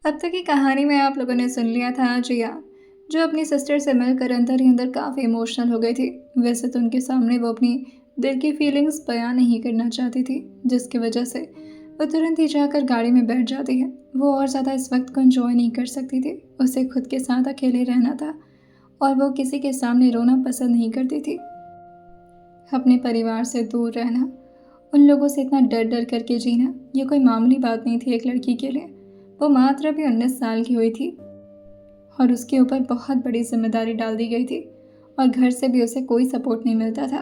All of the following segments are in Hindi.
अब तक की कहानी में आप लोगों ने सुन लिया था जिया, जो अपनी सिस्टर से मिलकर अंदर ही अंदर काफ़ी इमोशनल हो गई थी। वैसे तो उनके सामने वो अपनी दिल की फीलिंग्स बयां नहीं करना चाहती थी, जिसकी वजह से वो तुरंत ही जाकर गाड़ी में बैठ जाती है। वो और ज़्यादा इस वक्त को एंजॉय नहीं कर सकती थी। उसे खुद के साथ अकेले रहना था और वो किसी के सामने रोना पसंद नहीं करती थी। अपने परिवार से दूर रहना, उन लोगों से इतना डर डर करके जीना, ये कोई मामूली बात नहीं थी एक लड़की के लिए। वो मात्र अभी 19 साल की हुई थी और उसके ऊपर बहुत बड़ी जिम्मेदारी डाल दी गई थी और घर से भी उसे कोई सपोर्ट नहीं मिलता था।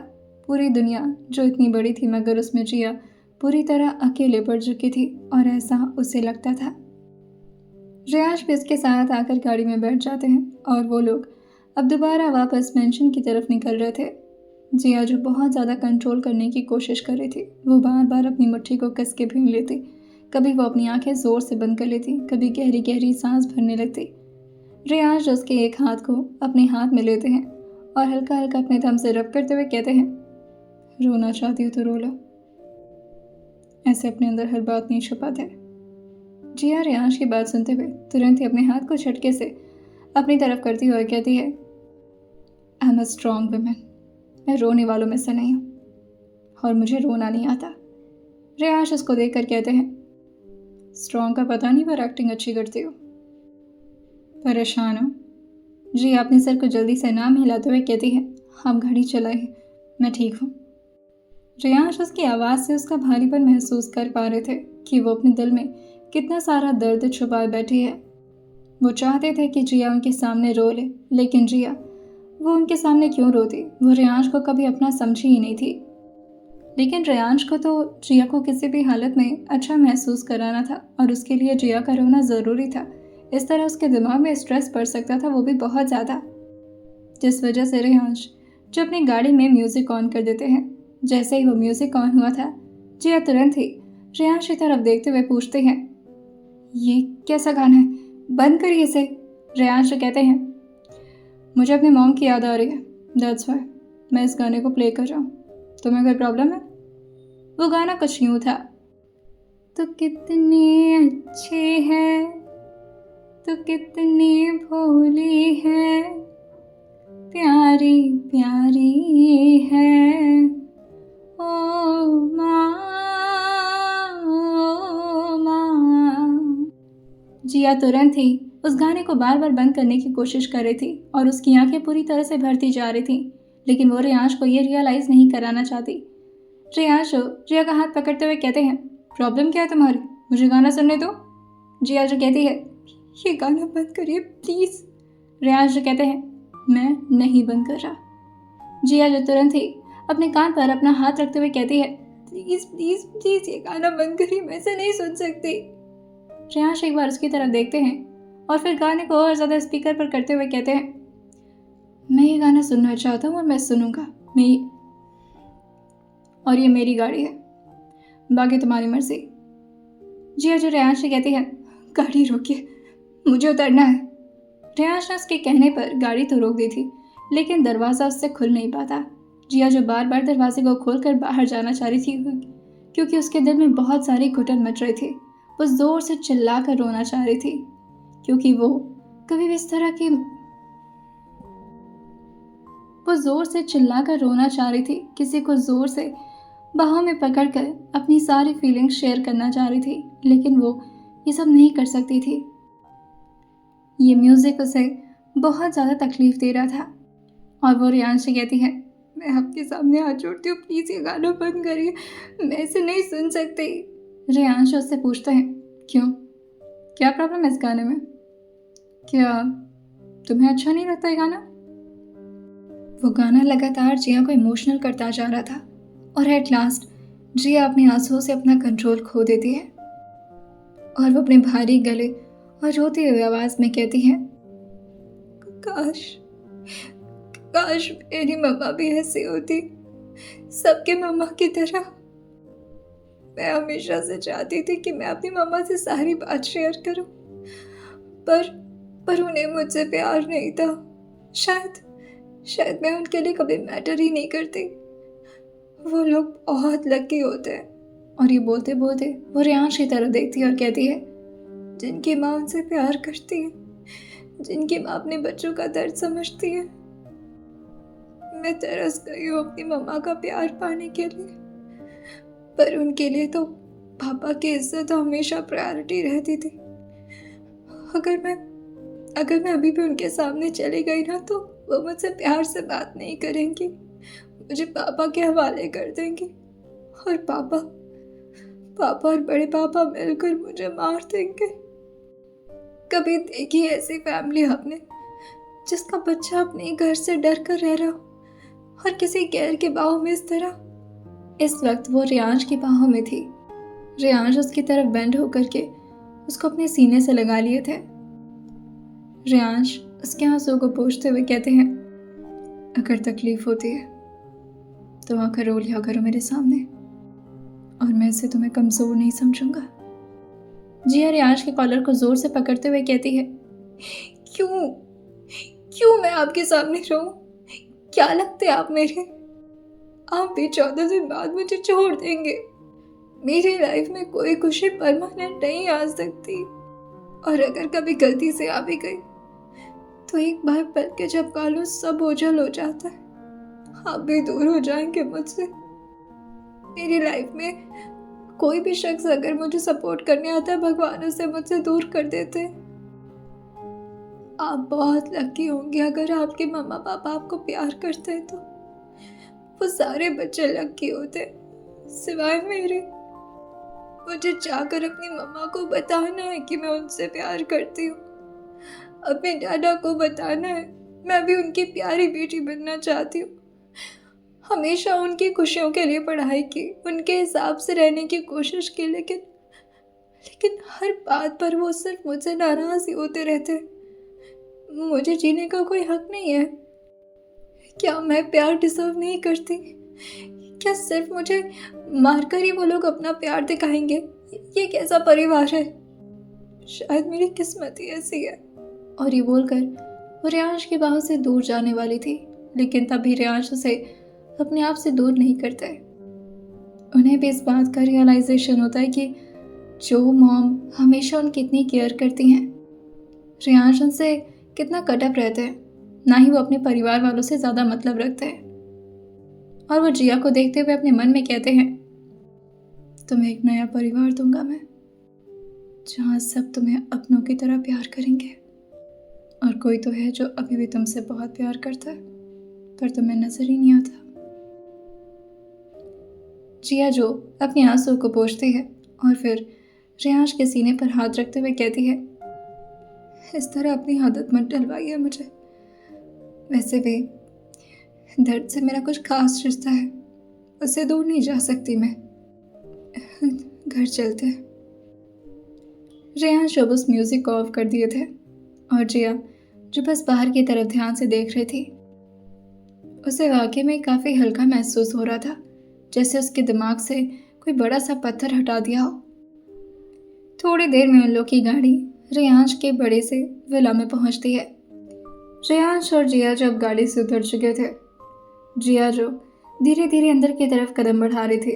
पूरी दुनिया जो इतनी बड़ी थी, मगर उसमें जिया पूरी तरह अकेले पड़ चुकी थी और ऐसा उसे लगता था। रियाज भी इसके साथ आकर गाड़ी में बैठ जाते हैं और वो लोग अब दोबारा वापस मेंशन की तरफ निकल रहे थे। जिया जो बहुत ज़्यादा कंट्रोल करने की कोशिश कर रही थी, वो बार बार अपनी मुट्ठी को कस के भीन लेती। कभी वो अपनी आंखें जोर से बंद कर लेती, कभी गहरी गहरी सांस भरने लगती। रियाज उसके एक हाथ को अपने हाथ में लेते हैं और हल्का हल्का अपने दम से रब करते हुए कहते हैं, रोना चाहती हो तो रो लो, ऐसे अपने अंदर हर बात नहीं छुपाते। जिया रियाज की बात सुनते हुए तुरंत ही अपने हाथ को झटके से अपनी तरफ करती हुए कहती है, I am a strong women, मैं रोने वालों में से नहीं हूँ और मुझे रोना नहीं आता। रियाज उसको देखकर कहते हैं, स्ट्रॉन्ग का पता नहीं पर एक्टिंग अच्छी करती हो। परेशान हो? जी अपने सर को जल्दी से नाम हिलाते हुए कहती है, आप गाड़ी चलाइए, मैं ठीक हूँ। रियाज उसकी आवाज़ से उसका भारीपन महसूस कर पा रहे थे कि वो अपने दिल में कितना सारा दर्द छुपाए बैठी है। वो चाहते थे कि जिया उनके सामने रो ले, लेकिन जिया वो उनके सामने क्यों रोती? वो रियांश को कभी अपना समझी ही नहीं थी। लेकिन रियांश को तो जिया को किसी भी हालत में अच्छा महसूस कराना था और उसके लिए जिया का रोना ज़रूरी था। इस तरह उसके दिमाग में स्ट्रेस पड़ सकता था, वो भी बहुत ज़्यादा, जिस वजह से रियांश जो अपनी गाड़ी में म्यूज़िक ऑन कर देते हैं। जैसे ही वो म्यूज़िक ऑन हुआ था, जिया तुरंत ही रियांश की तरफ देखते हुए पूछते हैं, ये कैसा गाना है, बंद करिए इसे। रियांश कहते हैं, मुझे अपनी मॉम की याद आ रही है, दैट्स व्हाई मैं इस गाने को प्ले कर रहा हूँ। तुम्हें कोई प्रॉब्लम है? वो गाना कुछ यूँ था, तो कितनी अच्छी है, तो कितनी भोली है, प्यारी प्यारी है, ओ माँ ओ माँ। जिया तुरंत ही उस गाने को बार बार बंद करने की कोशिश कर रही थी और उसकी आंखें पूरी तरह से भरती जा रही थी, लेकिन वो रियांश को ये रियलाइज़ नहीं कराना चाहती। रियांश जिया का हाथ पकड़ते हुए कहते हैं, प्रॉब्लम क्या है तुम्हारी, मुझे गाना सुनने दो। जिया जो कहती है, ये गाना बंद करिए प्लीज़। रियांश जो कहते हैं, मैं नहीं बंद कर रहा। जिया जो तुरंत ही अपने कान पर अपना हाथ रखते हुए कहती है, प्लीज़ प्लीज़ प्लीज़ ये गाना बंद करिए, मैं इसे नहीं सुन सकती। रियांश एक बार उसकी तरफ देखते हैं और फिर गाने को और ज़्यादा स्पीकर पर करते हुए कहते हैं, मैं ये गाना सुनना चाहता हूँ और मैं सुनूंगा, और ये मेरी गाड़ी है, बाकी तुम्हारी मर्जी। जिया जो रियांश से कहती है, गाड़ी रोकिए, मुझे उतरना है। रियांश ने उसके कहने पर गाड़ी तो रोक दी थी, लेकिन दरवाज़ा उससे खुल नहीं पाता। जिया जो बार बार दरवाजे को खोलकर बाहर जाना चाह रही थी, क्योंकि उसके दिल में बहुत सारी घुटन मच रही थी। वो जोर से चिल्लाकर रोना चाह रही थी, क्योंकि वो कभी भी इस तरह की वो जोर से चिल्लाकर रोना चाह रही थी, किसी को जोर से बाहों में पकड़कर अपनी सारी फीलिंग्स शेयर करना चाह रही थी, लेकिन वो ये सब नहीं कर सकती थी। ये म्यूज़िक उसे बहुत ज़्यादा तकलीफ दे रहा था और वो रियांश से कहती है, मैं आपके सामने हाथ जोड़ती हूँ, प्लीज़ ये गाना बंद करिए, मैं इसे नहीं सुन सकती। रियांश उससे पूछता है, क्यों, क्या प्रॉब्लम है इस गाने में, क्या तुम्हें अच्छा नहीं लगता ये गाना? वो गाना लगातार जिया को इमोशनल करता जा रहा था और एट लास्ट जिया अपने आंसुओं से अपना कंट्रोल खो देती है और वो अपने भारी गले और रोती हुई आवाज़ में कहती है, काश काश मेरी मम्मा भी ऐसी होती, सबके मम्मा की तरह। मैं हमेशा से चाहती थी कि मैं अपनी मम्मा से सारी बात शेयर करूं, पर उन्हें मुझसे प्यार नहीं था। शायद मैं उनके लिए कभी मैटर ही नहीं करती। वो लोग बहुत लकी होते हैं। और ये बोलते बोलते वो रियांश की तरफ देखती है और कहती है, जिनकी माँ उनसे प्यार करती है, जिनकी माँ अपने बच्चों का दर्द समझती है। मैं तरस गई हूँ अपनी मम्मा का प्यार पाने के लिए, पर उनके लिए तो पापा की इज्जत हमेशा प्रायोरिटी रहती थी। अगर मैं अभी भी उनके सामने चली गई ना, तो वो मुझसे प्यार से बात नहीं करेंगी, मुझे पापा के हवाले कर देंगी, और पापा और बड़े पापा मिलकर मुझे मार देंगे। कभी देखी ऐसी फैमिली आपने, जिसका बच्चा अपने घर से डर कर रह रहा हो और किसी गैर के बाहों में इस तरह। इस वक्त वो रियांश की बाहों में थी। रियांश उसकी तरफ बेंड होकर के उसको अपने सीने से लगा लिए थे। रियांश उसके आंसू को पोंछते हुए कहते हैं, अगर तकलीफ होती है तो आकर रो लिया करो मेरे सामने, और मैं इसे तुम्हें कमजोर नहीं समझूंगा। जिया रियांश के कॉलर को जोर से पकड़ते हुए कहती है, क्यों मैं आपके सामने रोऊं? क्या लगते आप मेरे? आप भी 14 दिन बाद मुझे छोड़ देंगे। मेरी लाइफ में कोई खुशी परमानेंट नहीं आ सकती, और अगर कभी गलती से आ भी गई तो एक बार पल के झपका लो सब ओझल हो जाता है। आप भी दूर हो जाएंगे मुझसे। मेरी लाइफ में कोई भी शख्स अगर मुझे सपोर्ट करने आता है, भगवान उसे मुझसे दूर कर देते हैं। आप बहुत लकी होंगे अगर आपके मम्मा पापा आपको प्यार करते हैं, तो वो सारे बच्चे लकी होते सिवाय मेरे। मुझे जाकर अपनी मम्मा को बताना है कि मैं उनसे प्यार करती हूँ, अपने दादा को बताना है मैं भी उनकी प्यारी बेटी बनना चाहती हूँ। हमेशा उनकी खुशियों के लिए पढ़ाई की, उनके हिसाब से रहने की कोशिश की, लेकिन हर बात पर वो सिर्फ मुझसे नाराज ही होते रहते। मुझे जीने का कोई हक नहीं है? क्या मैं प्यार डिजर्व नहीं करती? क्या सिर्फ मुझे मारकर ही वो लोग अपना प्यार दिखाएंगे? ये कैसा परिवार है? शायद मेरी किस्मत ही ऐसी है। और ये बोलकर वो रियांश की बाहों से दूर जाने वाली थी, लेकिन तभी रियांश उसे अपने आप से दूर नहीं करता है। उन्हें भी इस बात का रियलाइजेशन होता है कि जो मॉम हमेशा उनकी इतनी केयर करती हैं, रियांश उनसे कितना कटअप रहते हैं, ना ही वो अपने परिवार वालों से ज़्यादा मतलब रखते हैं। और वो जिया को देखते हुए अपने मन में कहते हैं, तुम्हें एक नया परिवार दूंगा मैं, जहाँ सब तुम्हें अपनों की तरह प्यार करेंगे। और कोई तो है जो अभी भी तुमसे बहुत प्यार करता है, पर तुम्हें नजर ही नहीं आता। जिया जो अपने आंसू को पोंछती है और फिर रियांश के सीने पर हाथ रखते हुए कहती है, इस तरह अपनी आदत मत डलवाइए मुझे। वैसे भी दर्द से मेरा कुछ खास रिश्ता है, उससे दूर नहीं जा सकती मैं। घर चलते हैं। रियांश अब उस म्यूजिक को ऑफ कर दिए थे और जिया जो बस बाहर की तरफ ध्यान से देख रही थी, उसे वाकई में काफ़ी हल्का महसूस हो रहा था, जैसे उसके दिमाग से कोई बड़ा सा पत्थर हटा दिया हो। थोड़ी देर में उन लोग की गाड़ी रियांश के बड़े से विला में पहुंचती है। रियांश और जिया जब गाड़ी से उतर चुके थे, जिया जो धीरे धीरे अंदर की तरफ कदम बढ़ा रही थी,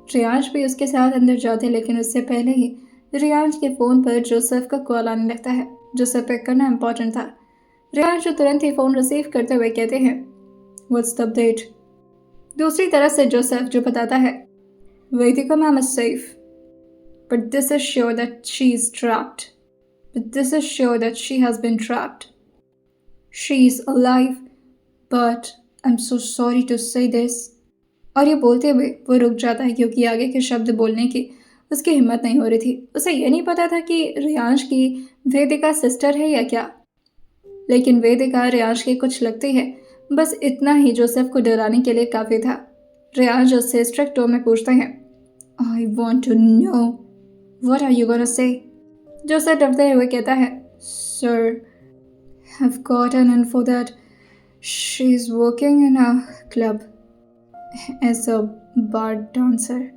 रियांश भी उसके साथ अंदर जाते, लेकिन उससे पहले ही रियांश के फ़ोन पर जोसेफ का कॉल आने लगता है। जोसेफ पिक करना इम्पोर्टेंट था। रियांश जो तुरंत ही फ़ोन रिसीव करते हुए कहते हैं, व्हाट्स द अपडेट? दूसरी तरफ से जोसेफ जो बताता है, Vaidika ma'am is safe, but this is sure that she is trapped, she is alive, but I am so sorry to say this. और ये बोलते हुए वो रुक जाता है, क्योंकि आगे के शब्द बोलने की उसकी हिम्मत नहीं हो रही थी। उसे ये नहीं पता था कि रियांश की वेदिका सिस्टर है या क्या, लेकिन वेदिका रियांश की कुछ लगती है। बस इतना ही जोसेफ को डराने के लिए काफ़ी था। रियांश उससे स्ट्रिक्ट टोन में पूछते हैं, I want to know what are you gonna say? Joseph डरते हुए कहता है, sir, have got an info that she is working in a club as a bar dancer.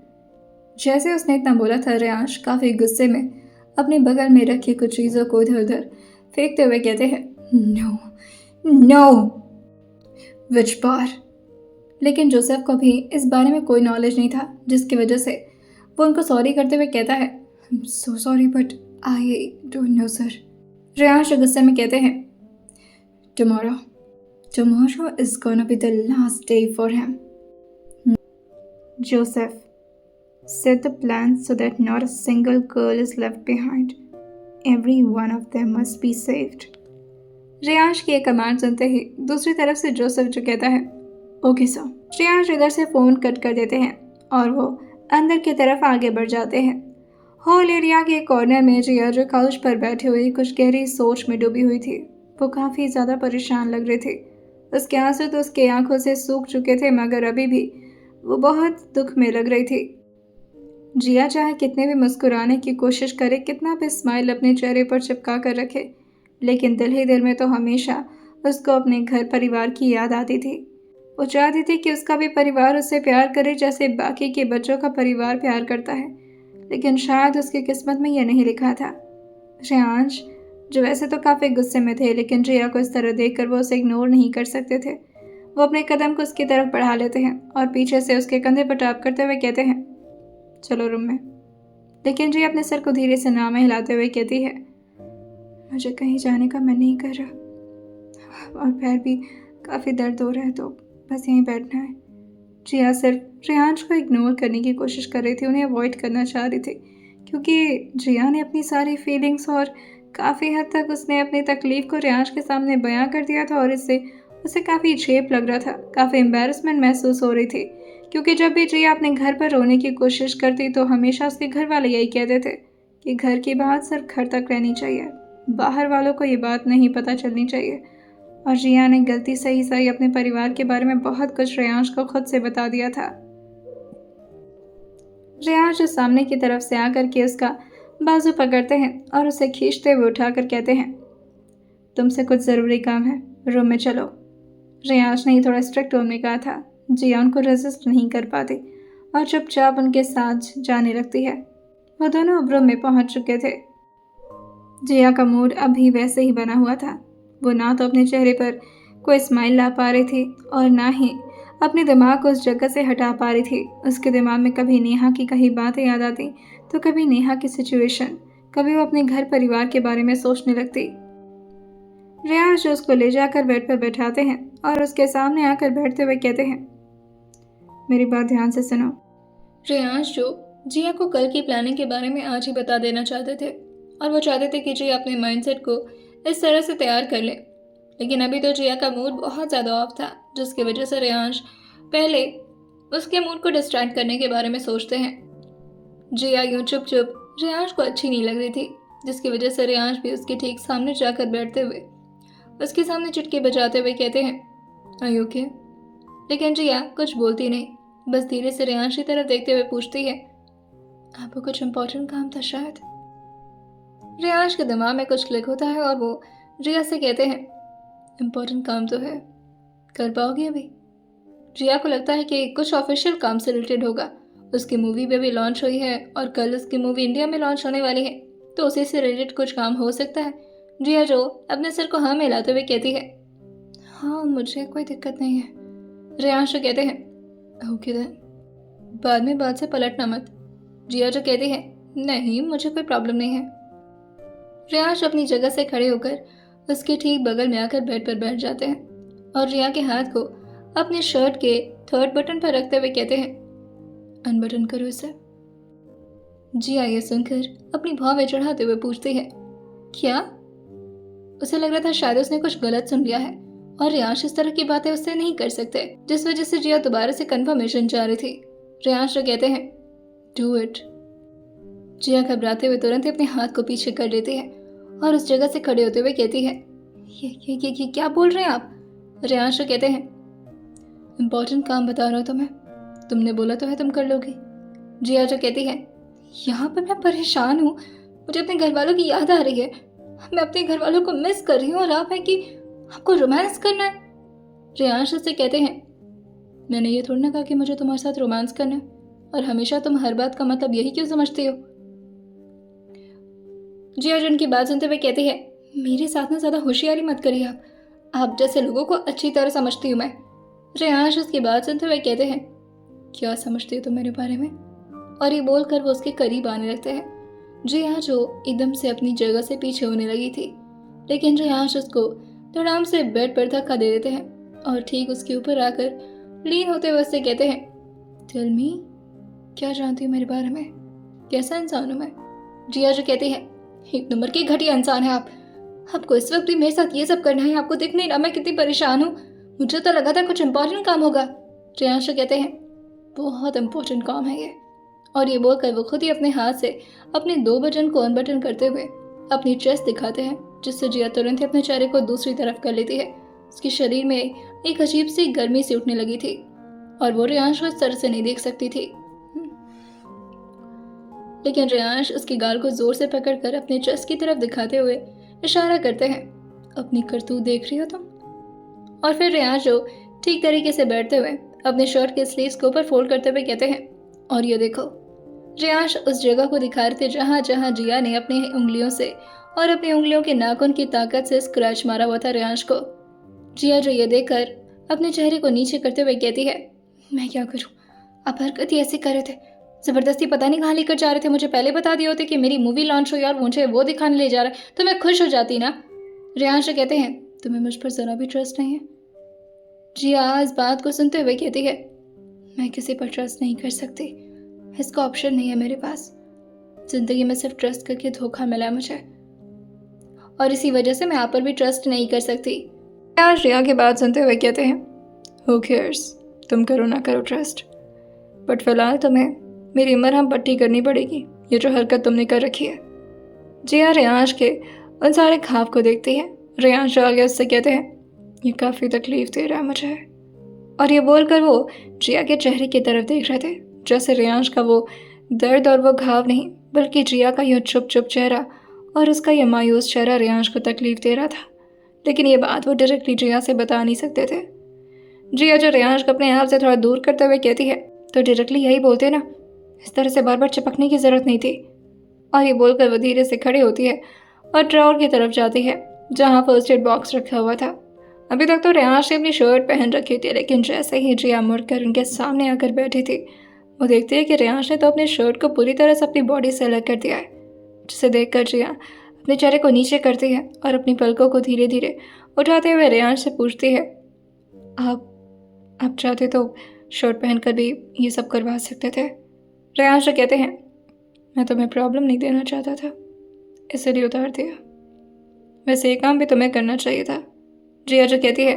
जैसे उसने इतना बोला था, रियांश काफ़ी गुस्से में अपने बगल में रखी कुछ चीज़ों को इधर उधर फेंकते हुए कहते हैं, नो, विच बार? लेकिन जोसेफ को भी इस बारे में कोई नॉलेज नहीं था, जिसकी वजह से वो उनको सॉरी करते हुए कहता है, so sorry, but I don't know sir. Reyansh गुस्से में कहते हैं, tomorrow is gonna be the last day for him. Joseph, set the plan so that not a single girl is left behind. Every one of them must be saved. Reyansh की एक कमांड सुनते ही दूसरी तरफ से जोसेफ जो कहता है, ओके सर। रेयांश इधर से फ़ोन कट कर देते हैं और वो अंदर की तरफ आगे बढ़ जाते हैं। हॉल एरिया के कॉर्नर में जिया जो काउच पर बैठी हुई कुछ गहरी सोच में डूबी हुई थी, वो काफ़ी ज़्यादा परेशान लग रही थी। उसके आंसू तो उसकी आंखों से सूख चुके थे, मगर अभी भी वो बहुत दुख में लग रही थी। जिया चाहे कितने भी मुस्कुराने की कोशिश करे, कितना भी स्माइल अपने चेहरे पर चिपका कर रखे, लेकिन दिल ही दिल में तो हमेशा उसको अपने घर परिवार की याद आती थी। वो चाहती थी कि उसका भी परिवार उससे प्यार करे जैसे बाकी के बच्चों का परिवार प्यार करता है, लेकिन शायद उसकी किस्मत में यह नहीं लिखा था। रेयांश जो वैसे तो काफ़ी गुस्से में थे, लेकिन जिया को इस तरह देखकर वो उसे इग्नोर नहीं कर सकते थे। वो अपने कदम को उसकी तरफ बढ़ा लेते हैं और पीछे से उसके कंधे पर टैप करते हुए कहते हैं, चलो रूम में। लेकिन जी अपने सर को धीरे से नाम हिलाते हुए कहती है, मुझे कहीं जाने का मन नहीं कर रहा और पैर भी काफ़ी दर्द हो रहा है, तो बस यहीं बैठना है। जिया सिर्फ रेयांश को इग्नोर करने की कोशिश कर रही थी, उन्हें अवॉइड करना चाह रही थी, क्योंकि जिया ने अपनी सारी फीलिंग्स और काफ़ी हद तक उसने अपनी तकलीफ़ को रेयांश के सामने बयां कर दिया था और इससे उसे काफ़ी झेप लग रहा था, काफ़ी एम्बैरसमेंट महसूस हो रही थी, क्योंकि जब भी जिया अपने घर पर रोने की कोशिश करती तो हमेशा उसके घर वाले यही कहते थे कि घर की बात सिर्फ घर तक रहनी चाहिए, बाहर वालों को ये बात नहीं पता चलनी चाहिए। और जिया ने गलती से ही सही अपने परिवार के बारे में बहुत कुछ रेयांश को खुद से बता दिया था। रेयांश जो सामने की तरफ से आकर के उसका बाजू पकड़ते हैं और उसे खींचते हुए उठाकर कहते हैं, तुमसे कुछ ज़रूरी काम है, रूम में चलो। रेयांश ने थोड़ा स्ट्रिक्ट टोन में कहा था। जिया उनको रेजिस्ट नहीं कर पाती और चुपचाप उनके साथ जाने लगती है। वो दोनों अब रूम में पहुंच चुके थे। जिया का मूड अभी वैसे ही बना हुआ था। वो ना तो अपने चेहरे पर कोई स्माइल ला पा रही थी और ना ही अपने दिमाग को उस जगह से हटा पा रही थी। उसके दिमाग में कभी नेहा की कई बातें याद आती तो कभी नेहा की सिचुएशन, कभी वो अपने घर परिवार के बारे में सोचने लगती। रेयांश उसको ले जाकर बेड पर बैठाते हैं और उसके सामने आकर बैठते हुए कहते हैं, मेरी बात ध्यान से सुनो। रेयांश जो जिया को कल की प्लानिंग के बारे में आज ही बता देना चाहते थे और वो चाहते थे कि जिया अपने माइंडसेट को इस तरह से तैयार कर ले, लेकिन अभी तो जिया का मूड बहुत ज़्यादा ऑफ था, जिसकी वजह से रेयांश पहले उसके मूड को डिस्ट्रैक्ट करने के बारे में सोचते हैं। जिया यूं चुप चुप रेयांश को अच्छी नहीं लग रही थी, जिसकी वजह से रेयांश भी उसके ठीक सामने जाकर बैठते हुए उसके सामने चुटकी बजाते हुए कहते हैं, आर यू ओके? लेकिन जिया कुछ बोलती नहीं, बस धीरे से रेयांश की तरफ देखते हुए पूछती है, आपको कुछ इम्पोर्टेंट काम था शायद? रेयांश के दिमाग में कुछ क्लिक होता है और वो जिया से कहते हैं, इम्पोर्टेंट काम तो है, कर पाओगी अभी? जिया को लगता है कि कुछ ऑफिशियल काम से रिलेटेड होगा। उसकी मूवी भी अभी लॉन्च हुई है और कल उसकी मूवी इंडिया में लॉन्च होने वाली है, तो उसी से रिलेटेड कुछ काम हो सकता है। जिया जो अपने सिर को हाँ मिलाते हुए कहती है, हाँ मुझे कोई दिक्कत नहीं है। रेयांश कहते हैं, ओके देन, बाद में बात से पलटना मत। जिया जो कहती है, नहीं मुझे कोई प्रॉब्लम नहीं है। रेयांश अपनी जगह से खड़े होकर उसके ठीक बगल में आकर बेड पर बैठ जाते हैं और रिया के हाथ को अपने शर्ट के थर्ड बटन पर रखते हुए कहते हैं, अनबटन करो इसे। जिया ये सुनकर अपनी भावें चढ़ाते हुए पूछती है, क्या? उसे लग रहा था शायद उसने कुछ गलत सुन लिया है और रेयांश इस तरह की बातें उससे नहीं कर सकते, जिस वजह से जिया दोबारा से कंफर्मेशन चाह रही थी। रेयांश कहते हैं, डू इट। जिया घबराते हुए तुरंत ही अपने हाथ को पीछे कर लेती है और उस जगह से खड़े होते हुए कहती है, ये क्या बोल रहे हैं आप? रेयांश कहते हैं, इम्पोर्टेंट काम बता रहा हूँ तुम्हें, तुमने बोला तो है तुम कर लोगी। जिया जो कहती है, यहाँ पर मैं परेशान हूँ, मुझे अपने घर वालों की याद आ रही है, मैं अपने घर वालों को मिस कर रही हूँ और आप है कि आपको रोमांस करना है। रेयांश से कहते हैं, मैंने ये थोड़ा ना कहा कि मुझे तुम्हारे साथ रोमांस करना है, और हमेशा तुम हर बात का मतलब यही क्यों समझती हो? जिया जो उनकी बात सुनते हुए कहती है, मेरे साथ ना ज़्यादा होशियारी मत करिए आप जैसे लोगों को अच्छी तरह समझती हूँ मैं। रेयांश उसकी बात सुनते हुए कहते हैं, क्या समझती हो तुम मेरे बारे में? और ये बोलकर वो उसके करीब आने लगते हैं। जिया जो एकदम से अपनी जगह से पीछे होने लगी थी, लेकिन रियांश उसको धड़ाम से बेड पर धक्का दे देते हैं और ठीक उसके ऊपर आकर लीन होते हुए उससे कहते हैं, टेल मी, क्या जानती हो मेरे बारे में? कैसा इंसान हूँ मैं? जिया जो कहती है, एक नंबर की घटिया इंसान है आप। आपको इस वक्त भी मेरे साथ ये सब करना है? आपको दिख नहीं रहा मैं कितनी परेशान हूँ? मुझे तो लगा था कुछ इंपॉर्टेंट काम होगा। रियांश कहते हैं, बहुत इंपॉर्टेंट काम है ये। और ये बोलकर वो खुद ही अपने हाथ से अपने 2 बटन को अनबटन करते हुए अपनी चेस्ट दिखाते हैं, जिससे जिया तुरंत ही अपने चेहरे को दूसरी तरफ कर लेती है। उसके शरीर में एक अजीब सी गर्मी सी उठने लगी थी और वो रियांश को इस तरह से नहीं देख सकती थी। लेकिन रियांश उसके गाल को जोर से पकड़कर अपने चेस्ट की तरफ दिखाते हुए इशारा करते हैं, अपनी करतूत देख रही हो तुम? और फिर रियांश जो ठीक तरीके से बैठते हुए अपने शर्ट के स्लीव्स को ऊपर फोल्ड करते हुए कहते हैं, और ये देखो। रियांश उस जगह को दिखा रहे थे जहां जहां जिया ने अपनी उंगलियों से और अपनी उंगलियों के नाखून की ताकत से स्क्रैच मारा हुआ था रियांश को। जिया जो ये देखकर अपने चेहरे को नीचे करते हुए कहती है, मैं क्या करूं? आप हरकत ही ऐसी कर रहे थे, जबरदस्ती पता नहीं कहाँ लेकर जा रहे थे। मुझे पहले बता दिए होते कि मेरी मूवी लॉन्च हुई और मुझे वो दिखाने ले जा रहा है तो मैं खुश हो जाती ना। रियांश कहते हैं, तुम्हें मुझ पर जरा भी ट्रस्ट नहीं है? जिया इस बात को सुनते हुए कहती है, मैं किसी पर ट्रस्ट नहीं कर सकती, इसका ऑप्शन नहीं है मेरे पास। जिंदगी में सिर्फ ट्रस्ट करके धोखा मिला है मुझे, और इसी वजह से मैं आप पर भी ट्रस्ट नहीं कर सकती। आज रिया की बात सुनते हुए कहते हैं, हु केयर्स, तुम करो ना करो ट्रस्ट, बट फिलहाल तुम्हें मेरी मरहम पट्टी करनी पड़ेगी, ये जो हरकत तुमने कर रखी है। जिया रियांश के उन सारे ख्वाब को देखती है। रियांश आगे उससे कहते हैं, ये काफ़ी तकलीफ दे रहा है मुझे। और ये बोलकर वो जिया के चेहरे की तरफ देख रहे थे, जैसे रियांश का वो दर्द और वो घाव नहीं, बल्कि जिया का यूँ चुप चुप चेहरा और उसका ये मायूस चेहरा रियांश को तकलीफ दे रहा था। लेकिन ये बात वो डायरेक्टली जिया से बता नहीं सकते थे। जिया जो रियांश को अपने आप से थोड़ा दूर करते हुए कहती है, तो डायरेक्टली यही बोलते ना, इस तरह से बार बार चिपकने की ज़रूरत नहीं थी। और ये बोलकर वो धीरे से खड़ी होती है और ड्रॉर की तरफ जाती है जहाँ फर्स्ट एड बॉक्स रखा हुआ था। अभी तक तो रियांश ने अपनी शर्ट पहन रखी थी, लेकिन जैसे ही जिया मुड़कर उनके सामने आकर बैठी थी, वो देखती है कि रियांश ने तो अपनी शर्ट को पूरी तरह से अपनी बॉडी से अलग कर दिया है, जिसे देखकर जिया अपने चेहरे को नीचे करती है और अपनी पलकों को धीरे धीरे उठाते हुए रियांश से पूछती है, आप चाहते तो शर्ट पहनकर भी ये सब करवा सकते थे। रियांश कहते हैं, मैं तुम्हें प्रॉब्लम नहीं देना चाहता था, इसलिए उतार दिया। वैसे ये काम भी तुम्हें करना चाहिए था। जिया जो कहती है,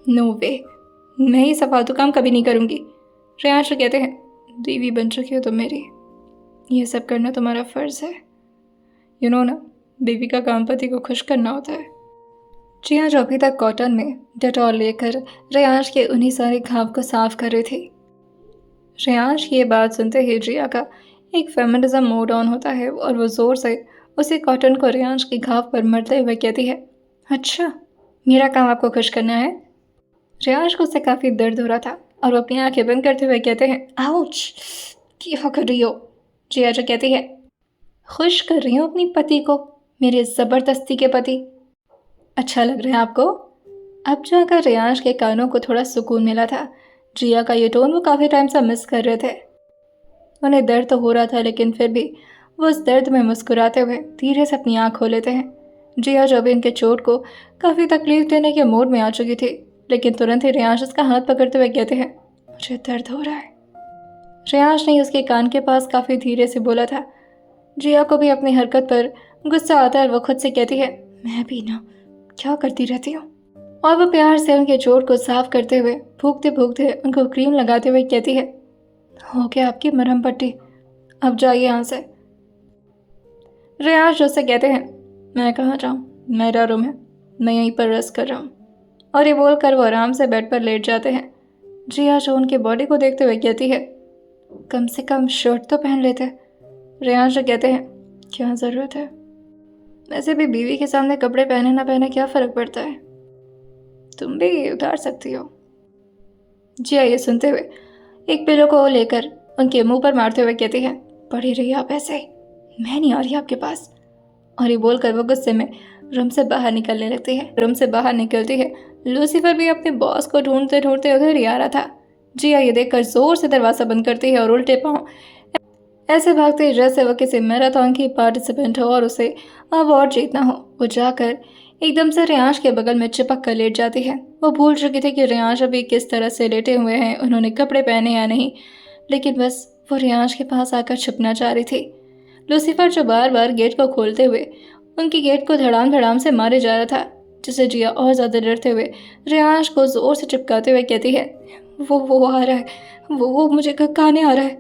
नो वे, मैं ये सब फालतू काम कभी नहीं करूँगी। रियांश कहते हैं, बीवी बन चुकी हो तुम मेरी, ये सब करना तुम्हारा फ़र्ज़ है। यू नो ना, बीवी का काम पति को खुश करना होता है। जिया जो अभी तक कॉटन में डेटॉल लेकर रियांश के उन्हीं सारे घाव को साफ कर रही थी। रियांश ये बात सुनते ही जिया का एक फेमिनिज्म मोड ऑन होता है और वो ज़ोर से उसी कॉटन को रियांश के घाव पर मरते हुए कहती है, अच्छा, मेरा काम आपको खुश करना है? रियांश को उससे काफ़ी दर्द हो रहा था और वो अपनी आंखें बंद करते हुए कहते हैं, आउच, क्या कर रही हो? जिया जो कहती है, खुश कर रही हूँ अपनी पति को, मेरे ज़बरदस्ती के पति। अच्छा लग रहा है आपको? अब जाकर रियांश के कानों को थोड़ा सुकून मिला था। जिया का ये टोन वो काफ़ी टाइम से मिस कर रहे थे। उन्हें दर्द तो हो रहा था, लेकिन फिर भी वो उस दर्द में मुस्कुराते हुए धीरे से अपनी आँख खोल लेते हैं। जिया जो अभी उनके चोट को काफ़ी तकलीफ देने के मूड में आ चुकी थी, लेकिन तुरंत ही रियांश उसका हाथ पकड़ते हुए कहते हैं, मुझे दर्द हो रहा है। रियांश ने उसके कान के पास काफ़ी धीरे से बोला था। जिया को भी अपनी हरकत पर गुस्सा आता है और वो खुद से कहती है, मैं भी ना, क्या करती रहती हूँ। और वो प्यार से उनके चोट को साफ करते हुए फूंकते फूंकते उनको क्रीम लगाते हुए कहती है, हो गया आपकी मरहम पट्टी, अब जाइए यहाँ से। रियांश उससे कहते हैं, मैं कहाँ जाऊँ, मेरा रूम है, मैं यहीं पर रेस्ट कर रहा हूँ। और ये बोलकर वो आराम से बेड पर लेट जाते हैं। जिया जो उनकी बॉडी को देखते हुए कहती है, कम से कम शर्ट तो पहन लेते। रियांश कहते हैं, क्या ज़रूरत है, वैसे भी बीवी के सामने कपड़े पहने ना पहने क्या फ़र्क पड़ता है, तुम भी उतार सकती हो। जिया ये सुनते हुए एक पिलो को लेकर उनके मुंह पर मारते हुए कहती है, पड़ी रही आप ऐसे, मैं नहीं आ रही आपके पास। और ये बोलकर वो गुस्से में रूम से बाहर निकलने लगती है। रूम से बाहर निकलती है, लूसीफर भी अपने बॉस को ढूंढते ढूंढते उधर ही आ रहा था। जिया ये देखकर जोर से दरवाज़ा बंद करती है और उल्टे पाँव ऐसे भागते जैसे वो किसी मैराथन की पार्टिसिपेंट हो और उसे अवार्ड जीतना हो। वो जाकर एकदम से रियांश के बगल में चिपक कर लेट जाती है। वो भूल चुकी थी कि रियांश अभी किस तरह से लेटे हुए हैं, उन्होंने कपड़े पहने या नहीं, लेकिन बस वो रियांश के पास आकर छुपना चाह रही थी। लूसीफर जो बार बार गेट को खोलते हुए उनकी गेट को धड़ाम धड़ाम से मारे जा रहा था, जिसे जिया और ज़्यादा डरते हुए रियांश को ज़ोर से चिपकाते हुए कहती है, वो आ रहा है, वो मुझे खाने आ रहा है।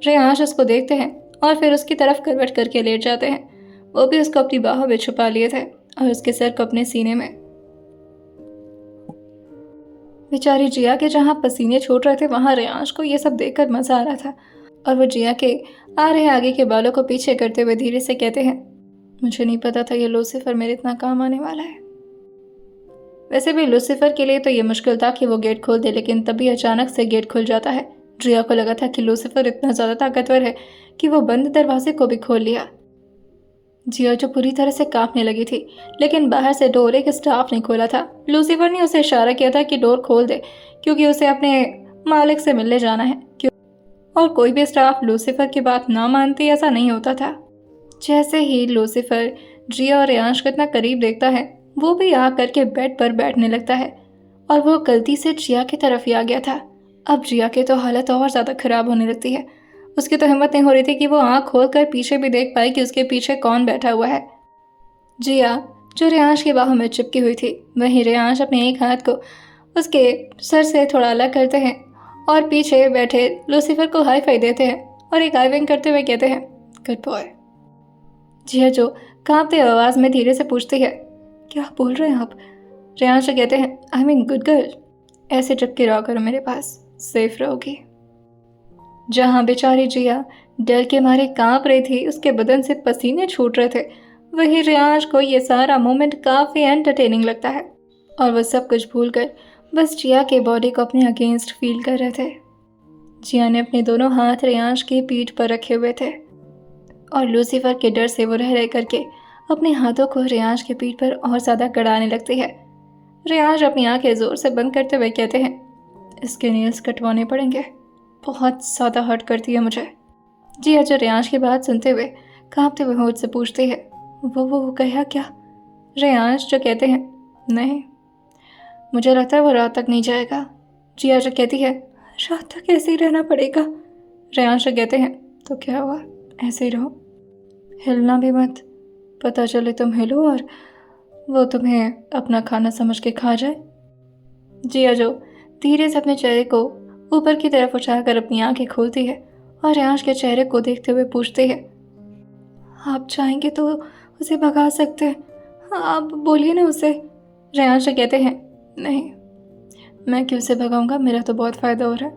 रियांश उसको देखते हैं और फिर उसकी तरफ करवट करके लेट जाते हैं। वो भी उसको अपनी बाहों में छुपा लिए थे और उसके सर को अपने सीने में। बेचारी जिया के जहाँ पसीने छूट रहे थे वहाँ रियांश को ये सब देखकर मजा आ रहा था और वो जिया के आ रहे आगे के बालों को पीछे करते हुए धीरे से कहते हैं, मुझे नहीं पता था ये लूसीफर मेरे इतना काम आने वाला है। वैसे भी लूसीफर के लिए तो ये मुश्किल था कि वो गेट खोल दे, लेकिन तभी अचानक से गेट खुल जाता है। जिया को लगा था कि लूसीफर इतना ज़्यादा ताकतवर है कि वो बंद दरवाजे को भी खोल लिया। जिया जो पूरी तरह से कांपने लगी थी, लेकिन बाहर से डोर एक स्टाफ ने खोला था। लूसीफर ने उसे इशारा किया था कि डोर खोल दे, क्योंकि उसे अपने मालिक से मिलने जाना है। और कोई भी स्टाफ लूसीफर की बात ना मानती ऐसा नहीं होता था। जैसे ही लूसीफर जिया और रियांश को इतना करीब देखता है, वो भी आ करके बेड पर बैठने लगता है और वो गलती से जिया की तरफ ही आ गया था। अब जिया की तो हालत और ज़्यादा खराब होने लगती है। उसकी तो हिम्मत नहीं हो रही थी कि वो आँख खोल कर पीछे भी देख पाए कि उसके पीछे कौन बैठा हुआ है। जिया जो रियांश की बाहों में चिपकी हुई थी, वहीं रियांश अपने एक हाथ को उसके सर से थोड़ा अलग करते हैं और पीछे बैठे लूसीफर को हाई फाई देते हैं और एक आई विंग करते हुए कहते हैं, गुड बॉय। जिया जो कांपते आवाज़ में धीरे से पूछती है, क्या बोल रहे हैं आप? रियांश कहते हैं, आई मीन गुड गर्ल, ऐसे चिपके रहो करो मेरे पास, सेफ रहोगी। जहाँ बेचारी जिया डर के मारे कांप रही थी, उसके बदन से पसीने छूट रहे थे, वहीं रियांश को ये सारा मोमेंट काफ़ी एंटरटेनिंग लगता है और वह सब कुछ भूलकर बस जिया के बॉडी को अपने अगेंस्ट फील कर रहे थे। जिया ने अपने दोनों हाथ रियांश की पीठ पर रखे हुए थे और लूसीफर के डर से वो रह रह करके अपने हाथों को रियांश के पीठ पर और ज़्यादा गड़ाने लगती है। रियांश अपनी आंखें ज़ोर से बंद करते हुए कहते हैं, इसके नेल्स कटवाने पड़ेंगे, बहुत ज़्यादा हर्ट करती है मुझे। जिया जो रियांश की बात सुनते हुए कांपते हुए होठ से पूछती है, वो कहा क्या? रियांश जो कहते हैं, नहीं, मुझे लगता है वो रात तक नहीं जाएगा। जिया जो कहती है, रात तक ऐसे ही रहना पड़ेगा। रियांश जो कहते हैं, तो क्या हुआ, ऐसे ही रहो, हिलना भी मत, पता चले तुम हिलो और वो तुम्हें अपना खाना समझ के खा जाए। जिया जो धीरे से अपने चेहरे को ऊपर की तरफ उठाकर अपनी आंखें खोलती है और रियांश के चेहरे को देखते हुए पूछती है, आप चाहेंगे तो उसे भगा सकते हैं, आप बोलिए ना उसे। रियांश कहते हैं, नहीं, मैं क्यों से भगाऊंगा, मेरा तो बहुत फ़ायदा हो रहा है।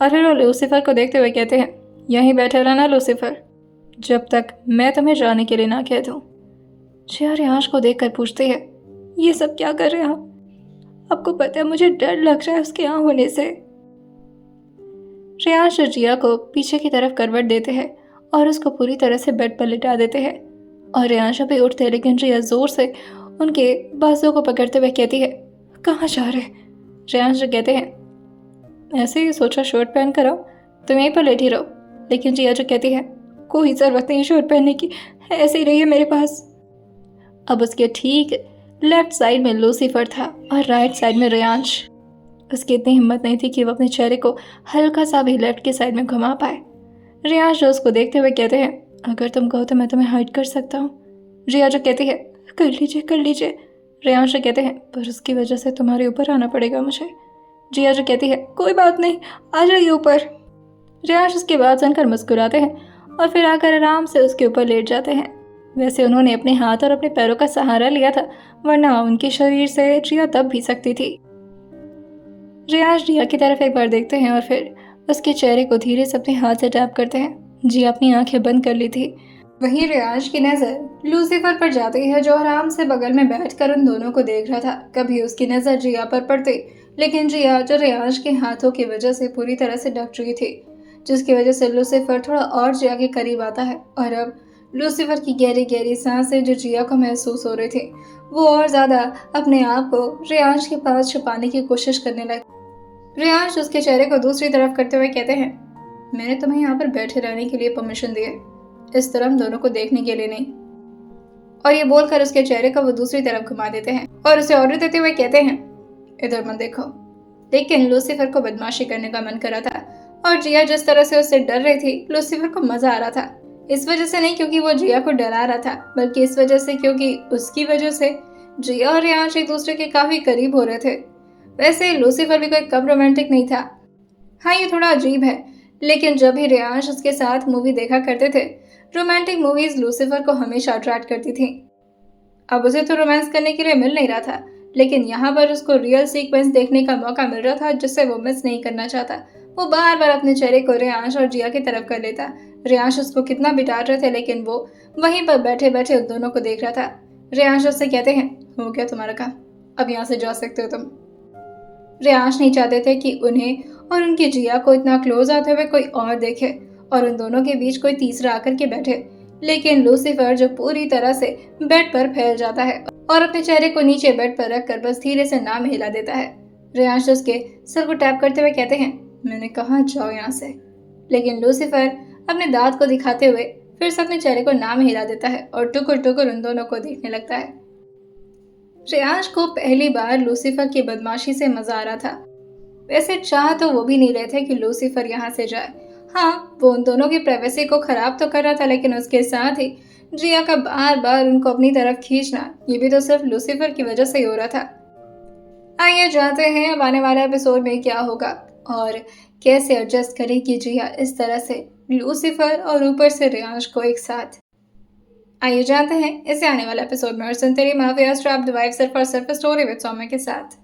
और फिर वो लूसीफर को देखते हुए कहते हैं, यहीं बैठे रहना लूसीफर, जब तक मैं तुम्हें जाने के लिए ना कह दूँ। जिया रियांश को देखकर पूछती है, ये सब क्या कर रहे हैं आप? आपको पता है मुझे डर लग रहा है उसके यहाँ होने से। रियांश जिया को पीछे की तरफ करवट देते हैं और उसको पूरी तरह से बेड पर लिटा देते हैं और रियांश भी उठते हैं, लेकिन जिया जोर से उनके बाजू को पकड़ते हुए कहती है, कहाँ जा रहे? रियांश कहते हैं, ऐसे ही सोचा शर्ट पहन कर आओ, तुम यहीं पर लेटी रहो। लेकिन जिया जो कहती है, कोई ज़रूरत नहीं शर्ट पहनने की, ऐसे ही रहिए मेरे पास। अब उसके ठीक लेफ्ट साइड में लूसीफर था और राइट साइड में रियांश। उसकी इतनी हिम्मत नहीं थी कि वो अपने चेहरे को हल्का सा भी लेफ्ट की साइड में घुमा पाए। रियांश जो उसको देखते हुए कहते हैं, अगर तुम कहो तो मैं तुम्हें हाइड कर सकता हूँ। जिया जो कहती है, कर लीजिए कर लीजिए। रियांश कहते हैं, पर उसकी वजह से तुम्हारे ऊपर आना पड़ेगा मुझे। जिया जो कहती है, कोई बात नहीं, आ जाइए ऊपर। रियांश उसकी बात सुनकर मुस्कुराते हैं और फिर आकर आराम से उसके ऊपर लेट जाते हैं। वैसे उन्होंने अपने हाथ और अपने पैरों का सहारा लिया था, वरना उनके शरीर से जिया दब भी सकती थी। रियांश जिया की तरफ एक बार देखते हैं और फिर उसके चेहरे को धीरे से अपने हाथ से टैप करते हैं। जिया अपनी आंखें बंद कर ली थी। वहीं रियांश की नज़र लूसीफर पर जाती है, जो आराम से बगल में बैठकर उन दोनों को देख रहा था। कभी उसकी नज़र जिया पर पड़ती, लेकिन जिया जो रियांश के हाथों की वजह से पूरी तरह से ढक चुकी थी, जिसकी वजह से लूसीफर थोड़ा और जिया के करीब आता है और अब लूसीफर की गहरी गहरी सांसें जो जिया को महसूस हो रही थी, वो और ज़्यादा अपने आप को रियांश के पास छुपाने की कोशिश करने लगे। रियांश उसके चेहरे को दूसरी तरफ करते हुए कहते हैं, मैंने तुम्हें यहाँ पर बैठे रहने के लिए परमिशन दी है, इस तरह हम दोनों को देखने के लिए नहीं। और ये बोलकर उसके चेहरे को वो दूसरी तरफ घुमा देते हैं और उसे ऑर्डर देते हुए कहते हैं, इधर मत देखो। लेकिन लूसीफर को बदमाशी करने का मन कर रहा था और जिया जिस तरह से उससे डर रही थी, लूसीफर को मजा आ रहा था। इस वजह से नहीं क्योंकि वो जिया को डरा रहा था, बल्कि इस वजह से क्योंकि उसकी वजह से जिया और रियांश एक दूसरे के काफी करीब हो रहे थे। वैसे लूसीफर भी कोई कम रोमांटिक नहीं था। हाँ, ये थोड़ा अजीब है, लेकिन जब भी रियांश उसके साथ मूवी देखा करते थे, रोमांटिक मूवीज लूसीफर को हमेशा अट्रैक्ट करती थी। अब उसे तो रोमांस करने के लिए मिल नहीं रहा था, लेकिन यहाँ पर उसको रियल सीक्वेंस देखने का मौका मिल रहा था जिससे वो मिस नहीं करना चाहता। वो बार बार अपने चेहरे को रियांश और जिया की तरफ कर लेता। रियांश उसको कितना भी डांट रहे थे, लेकिन वो वहीं पर बैठे बैठे उन दोनों को देख रहा था। रियांश उससे कहते हैं, हो गया तुम्हारा काम, अब यहाँ से जा सकते हो तुम। रियांश नहीं चाहते थे कि उन्हें और उनकी जिया को इतना क्लोज आते हुए कोई और देखे और उन दोनों के बीच कोई तीसरा आकर के बैठे। लेकिन लूसीफर जो पूरी तरह से बेड पर फैल जाता है और अपने चेहरे को नीचे बेड पर रखकर बस धीरे से नाम हिला देता है। रियांश उसके सर को टैप करते हुए कहते हैं, मैंने कहा जाओ यहाँ से। लेकिन लूसीफर अपने दांत को दिखाते हुए फिर से अपने चेहरे को नाम हिला देता है और टुकुर टुकुर उन दोनों को देखने लगता है। रियांश को पहली बार लूसीफर की बदमाशी से मजा आ रहा था। वैसे चाह तो वो भी नहीं रहे थे कि लूसीफर यहाँ से जाए। हाँ, वो उन दोनों की प्राइवेसी को खराब तो कर रहा था, लेकिन उसके साथ ही जिया का बार बार उनको अपनी तरफ खींचना, ये भी तो सिर्फ लूसीफर की वजह से ही हो रहा था। आइए जानते हैं अब आने वाले एपिसोड में क्या होगा और कैसे एडजस्ट करेगी जिया इस तरह से लूसीफर और ऊपर से रियांश को एक साथ। आइए जानते हैं इसे आने वाले एपिसोड में। और सुनते रहिए माफिया ट्रैप्ड वाइफ सिर्फ और सिर्फ स्टोरी विद सौम्य के साथ।